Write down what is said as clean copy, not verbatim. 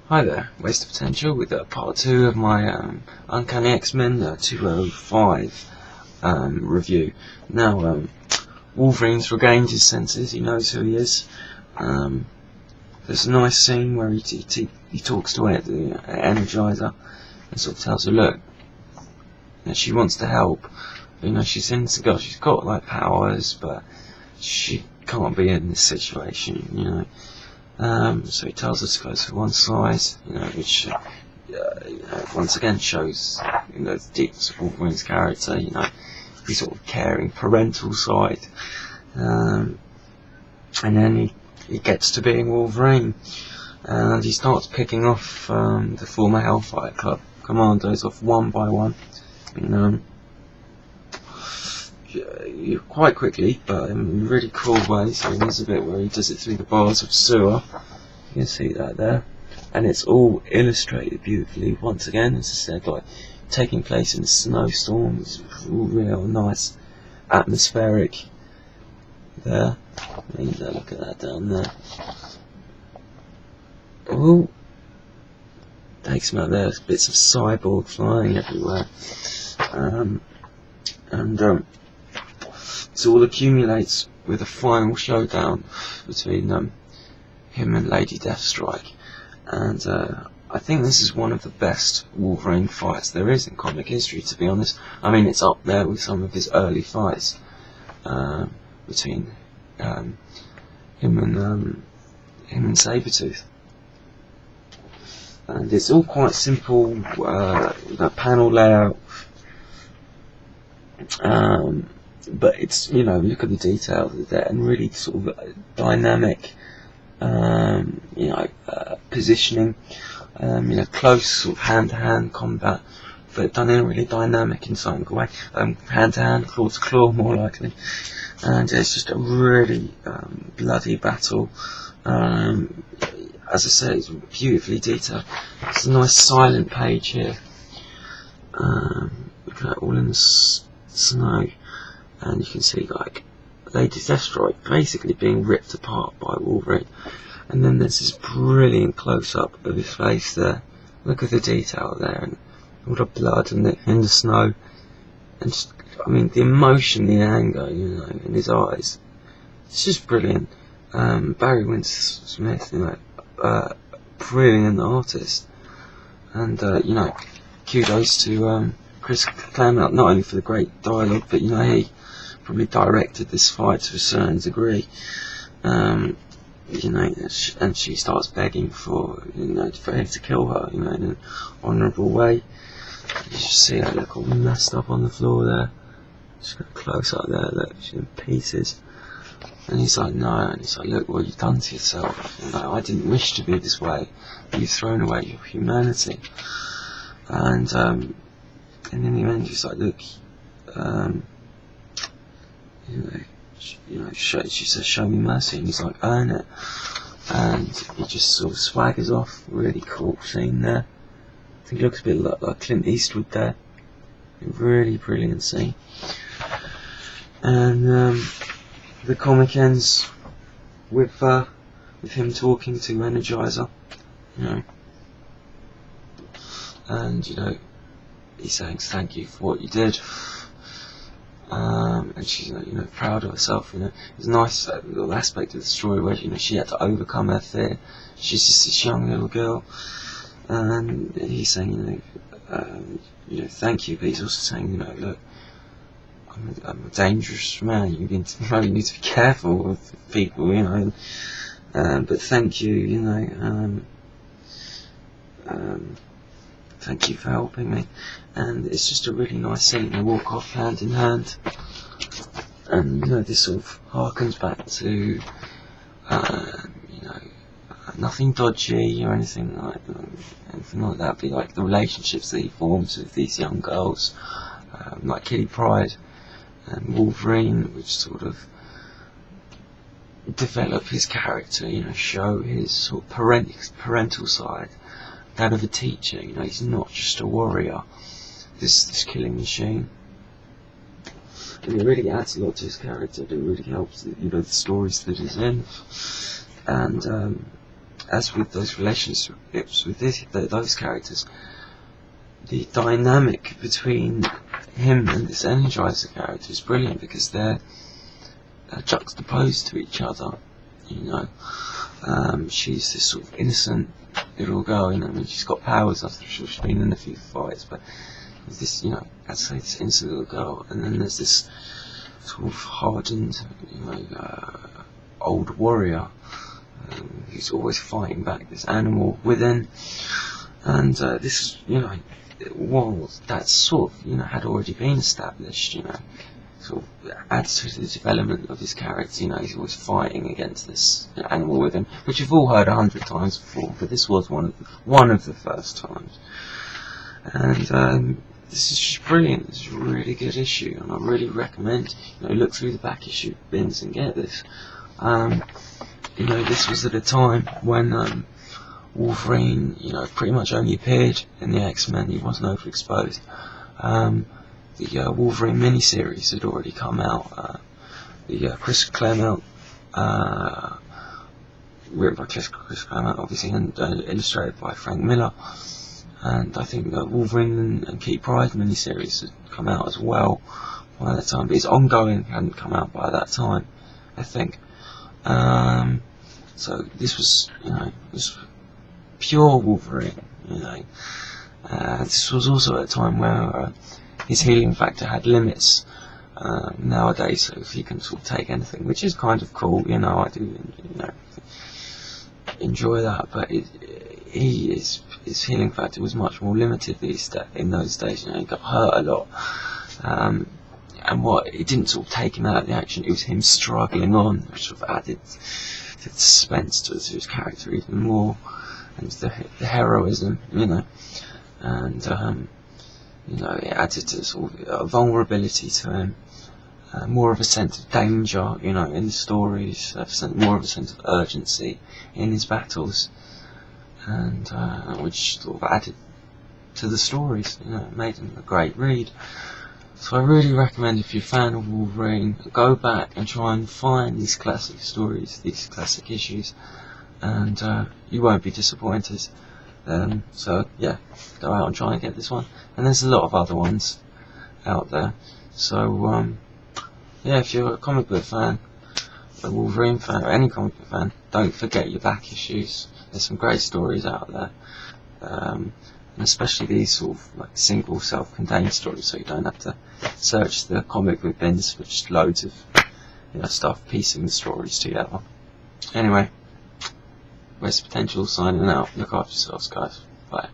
Hi there, Waste of Potential with part 2 of my Uncanny Xmen 205 review. Now, Wolverine's regained his senses, he knows who he is. There's a nice scene where he talks to the Energizer and sort of tells her, look, she wants to help. She's insecure, she's got like powers, but she can't be in this situation, so he tells her to go to one side, which once again shows the deepness of Wolverine's character. He's sort of caring parental side, and then he gets to being Wolverine, and he starts picking off the former Hellfire Club commandos off one by one, quite quickly, but in a really cool way. So there's a bit where he does it through the bars of sewer. You can see that there, and it's all illustrated beautifully. Once again, as I said, like taking place in a snowstorm. It's all real nice, atmospheric. There, look at that down there. Oh, takes me out there. There's bits of cyborg flying everywhere, it all accumulates with a final showdown between him and Lady Deathstrike, and I think this is one of the best Wolverine fights there is in comic history, to be honest. I mean, it's up there with some of his early fights between him and Sabretooth, and it's all quite simple, panel layout. But it's, look at the detail there, and really sort of dynamic, positioning, close sort of hand-to-hand combat, but done in a really dynamic and exciting way, hand-to-hand, claw-to-claw more likely, and it's just a really bloody battle. As I say, it's beautifully detailed. It's a nice silent page here. Look at that, all in the snow. And you can see like Lady Deathstrike basically being ripped apart by Wolverine, and then there's this brilliant close-up of his face there. Look at the detail there, and all the blood and in the snow, and just, the emotion, the anger, in his eyes. It's just brilliant. Barry Windsor-Smith, brilliant artist, and kudos to Chris Claremont, not only for the great dialogue, but he probably directed this fight to a certain degree. And she starts begging for for him to kill her, in an honourable way. You just see her look all messed up on the floor there. Just got close up there, look, she's in pieces. And he's like, no, and he's like, look what you've done to yourself. I didn't wish to be this way. You've thrown away your humanity. And in the end, he's like, look, she says, show me mercy, and he's like, earn it. And he just sort of swaggers off. Really cool scene there. I think he looks a bit like Clint Eastwood there. Really brilliant scene. And the comic ends with him talking to Energizer, and he's saying thank you for what you did, and she's proud of herself. There's a nice little aspect of the story where she had to overcome her fear. She's just this young little girl, and he's saying thank you, but he's also saying look, I'm a dangerous man. You need to be careful with people, but thank you, thank you for helping me. And it's just a really nice scene. They walk off hand in hand, and this sort of harkens back to nothing dodgy or anything like that. Be like the relationships that he forms with these young girls, like Kitty Pryde and Wolverine, which sort of develop his character, show his sort of parental side, that of a teacher. He's not just a warrior, this killing machine. And it really adds a lot to his character. It really helps, the stories that he's in, and as with those relationships with those characters, the dynamic between him and this Energizer character is brilliant, because they're juxtaposed to each other. She's this sort of innocent little girl, I mean, she's got powers after she's been in a few fights, but there's this, I'd say this innocent little girl, and then there's this sort of hardened, old warrior who's always fighting back this animal within, and this, while that sort of, had already been established, sort of adds to the development of his character. He's always fighting against this animal within, which you've all heard 100 times before, but this was one of the first times, and this is just brilliant. This is a really good issue, and I really recommend look through the back issue bins and get this. This was at a time when Wolverine, pretty much only appeared in the X-Men. He wasn't overexposed. The Wolverine miniseries had already come out. The Chris Claremont, written by Chris Claremont, obviously, and illustrated by Frank Miller. And I think Wolverine and Keith Pride miniseries had come out as well by that time, but its ongoing hadn't come out by that time, I think. So this was, was pure Wolverine. This was also at a time where his healing factor had limits. Nowadays, so if he can sort of take anything, which is kind of cool, I do, enjoy that, but his healing factor was much more limited in those days. He got hurt a lot, and it didn't sort of take him out of the action. It was him struggling on, which sort of added the suspense to his character even more, and the heroism, and it added to sort of a vulnerability to him, more of a sense of danger, in the stories, more of a sense of urgency in his battles, and which sort of added to the stories, made them a great read. So I really recommend, if you're a fan of Wolverine, go back and try and find these classic stories, these classic issues, and you won't be disappointed. So yeah, go out and try and get this one, and there's a lot of other ones out there. So yeah, if you're a comic book fan, a Wolverine fan, or any comic book fan, don't forget your back issues. There's some great stories out there, and especially these sort of like single self-contained stories, so you don't have to search the comic book bins for just loads of stuff piecing the stories together. Anyway, Where's Potential signing out. Look after yourselves, guys. Bye.